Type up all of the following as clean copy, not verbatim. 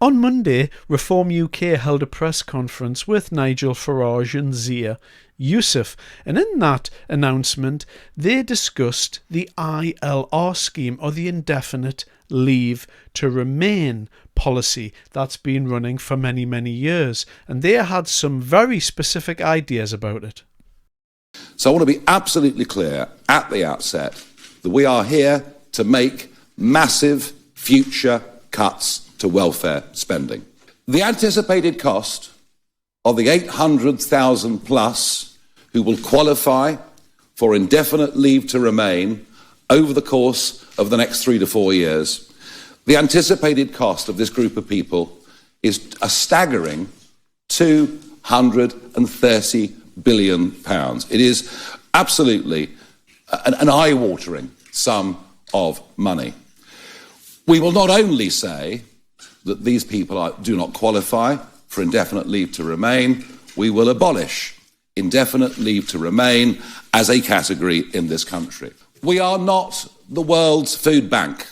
On Monday, Reform UK held a press conference with Nigel, Farage and Yusef, and in that announcement they discussed the ILR scheme, or the Indefinite Leave to Remain policy that's been running for many, many years, and they had some very specific ideas about it. So I want to be absolutely clear at the outset that we are here to make massive future cuts to welfare spending. The anticipated cost of the 800,000 plus who will qualify for indefinite leave to remain over the course of the next 3 to 4 years, the anticipated cost of this group of people is a staggering £230 billion. It is absolutely an eye-watering sum of money. We will not only say that these people do not qualify for indefinite leave to remain, we will abolish indefinite leave to remain as a category in this country. We are not the world's food bank.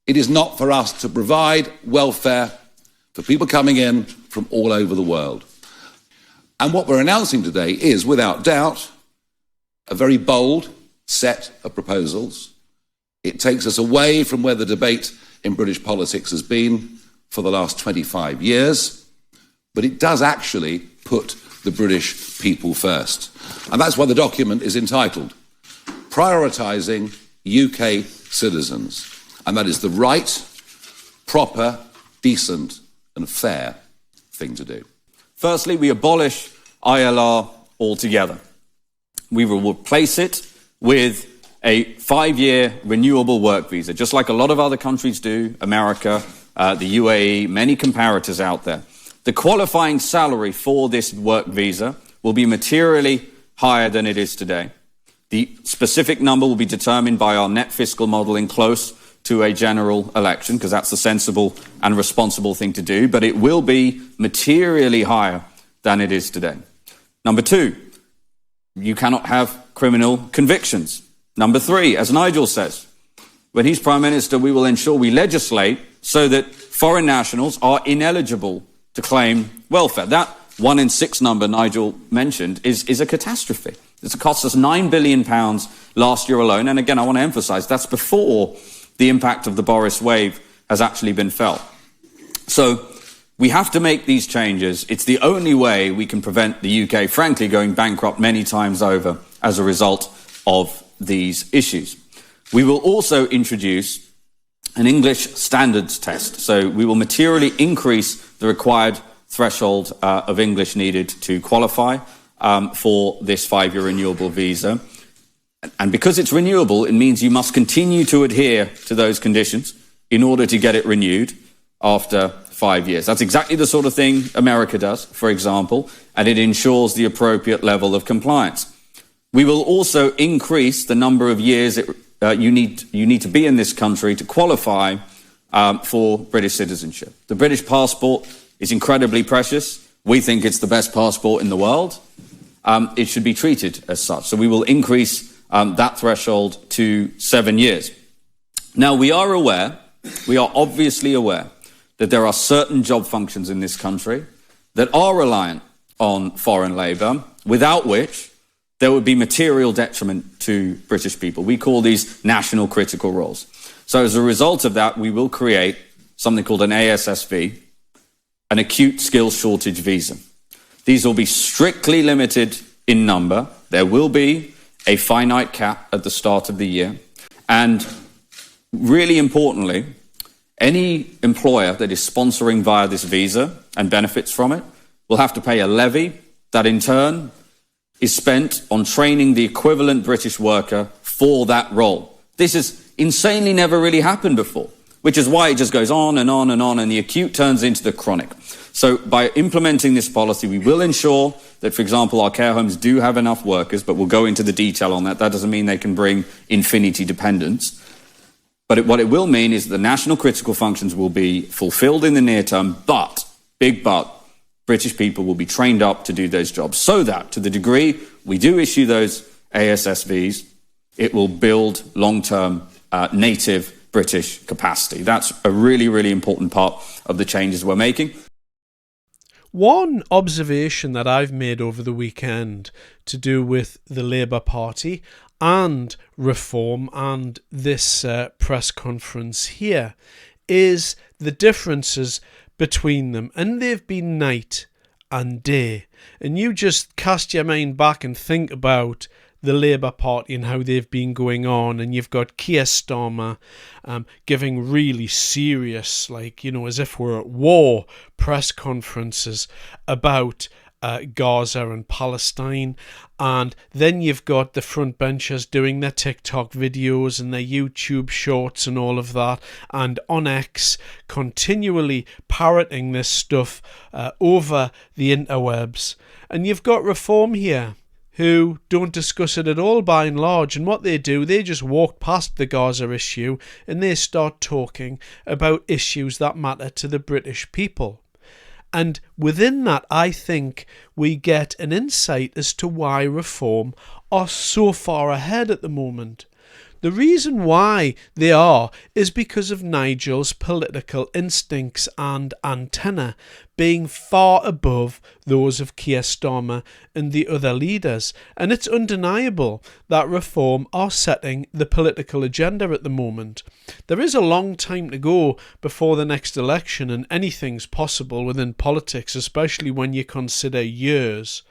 It is not for us to provide welfare for people coming in from all over the world. And what we're announcing today is, without doubt, a very bold set of proposals. It takes us away from where the debate in British politics has been for the last 25 years, but it does actually put the British people first. And that's why the document is entitled Prioritising UK Citizens. And that is the right, proper, decent and fair thing to do. Firstly, we abolish ILR altogether. We will replace it with a 5-year renewable work visa, just like a lot of other countries do, America, the UAE, many comparators out there. The qualifying salary for this work visa will be materially higher than it is today. The specific number will be determined by our net fiscal modelling close to a general election, because that's the sensible and responsible thing to do, but it will be materially higher than it is today. Number 2, you cannot have criminal convictions. Number 3, as Nigel says, when he's Prime Minister, we will ensure we legislate so that foreign nationals are ineligible to claim welfare. That 1 in 6 number Nigel mentioned is a catastrophe. It's cost us £9 billion last year alone. And again, I want to emphasise that's before the impact of the Boris wave has actually been felt. So we have to make these changes. It's the only way we can prevent the UK, frankly, going bankrupt many times over as a result of these issues. We will also introduce an English standards test. So we will materially increase the required threshold of English needed to qualify for this 5-year renewable visa. And because it's renewable, it means you must continue to adhere to those conditions in order to get it renewed after 5 years. That's exactly the sort of thing America does, for example, and it ensures the appropriate level of compliance. We will also increase the number of years you need to be in this country to qualify for British citizenship. The British passport is incredibly precious. We think it's the best passport in the world. It should be treated as such. So we will increase that threshold to 7 years. Now, we are obviously aware that there are certain job functions in this country that are reliant on foreign labour, without which there would be material detriment to British people. We call these national critical roles. So as a result of that, we will create something called an ASSV, an acute skills shortage visa. These will be strictly limited in number. There will be a finite cap at the start of the year. And really importantly, any employer that is sponsoring via this visa and benefits from it will have to pay a levy that in turn is spent on training the equivalent British worker for that role. This has insanely never really happened before, which is why it just goes on and on and on, and the acute turns into the chronic. So by implementing this policy, we will ensure that, for example, our care homes do have enough workers, but we'll go into the detail on that. That doesn't mean they can bring infinity dependence. But what it will mean is that the national critical functions will be fulfilled in the near term, but, big but, British people will be trained up to do those jobs, so that, to the degree we do issue those ASSVs, it will build long-term native British capacity. That's a really, really important part of the changes we're making. One observation that I've made over the weekend to do with the Labour Party and reform and this press conference here is the differences between them, and they've been night and day. And you just cast your mind back and think about the Labour Party and how they've been going on, and you've got Keir Starmer giving really serious, as if we're at war, press conferences about Gaza and Palestine, and then you've got the front benchers doing their TikTok videos and their YouTube shorts and all of that, and on X continually parroting this stuff over the interwebs. And you've got Reform here, who don't discuss it at all by and large, and what they do, they just walk past the Gaza issue and they start talking about issues that matter to the British people. And within that, I think we get an insight as to why Reform are so far ahead at the moment. The reason why they are is because of Nigel's political instincts and antenna being far above those of Keir Starmer and the other leaders. And it's undeniable that Reform are setting the political agenda at the moment. There is a long time to go before the next election, and anything's possible within politics, especially when you consider years.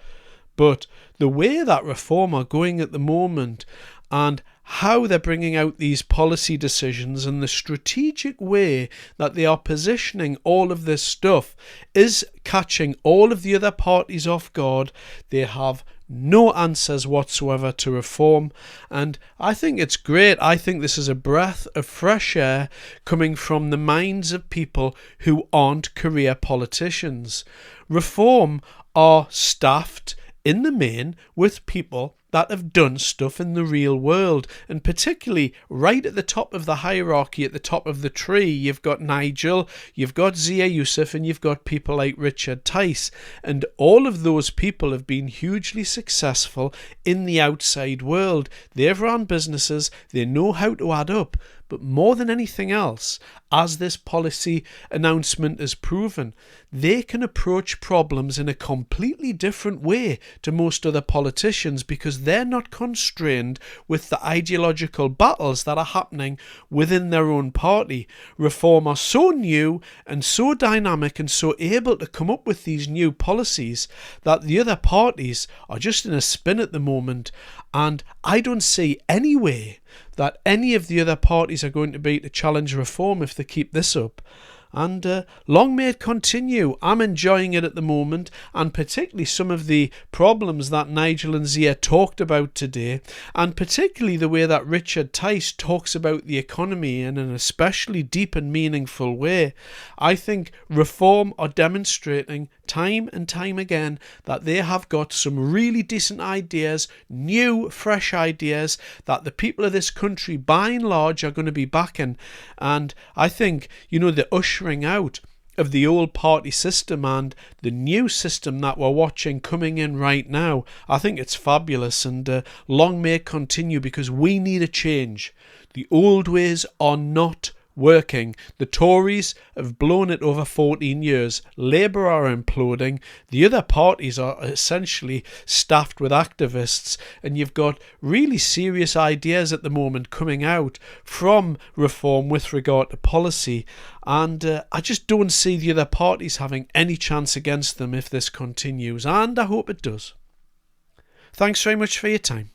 But the way that Reform are going at the moment, and how they're bringing out these policy decisions, and the strategic way that they are positioning all of this stuff is catching all of the other parties off guard. They have no answers whatsoever to Reform, and I think it's great. I think this is a breath of fresh air coming from the minds of people who aren't career politicians. Reform are staffed in the main with people that have done stuff in the real world, and particularly right at the top of the hierarchy, at the top of the tree, you've got Nigel, you've got Zia Yusef, and you've got people like Richard Tice, and all of those people have been hugely successful in the outside world. They've run businesses, they know how to add up, but more than anything else, as this policy announcement has proven, they can approach problems in a completely different way to most other politicians, because they're not constrained with the ideological battles that are happening within their own party. Reform are so new and so dynamic and so able to come up with these new policies that the other parties are just in a spin at the moment, and I don't see any way that any of the other parties are going to be to challenge Reform if they keep this up. And long may it continue. I'm enjoying it at the moment, and particularly some of the problems that Nigel and Zia talked about today, and particularly the way that Richard Tice talks about the economy in an especially deep and meaningful way. I think Reform are demonstrating time and time again that they have got some really decent ideas, new, fresh ideas that the people of this country by and large are going to be backing. And I think, the ushering out of the old party system and the new system that we're watching coming in right now, I think it's fabulous, and long may it continue, because we need a change. The old ways are not working. The Tories have blown it over 14 years. Labour are imploding. The other parties are essentially staffed with activists, and you've got really serious ideas at the moment coming out from Reform with regard to policy, and I just don't see the other parties having any chance against them if this continues, and I hope it does. Thanks very much for your time.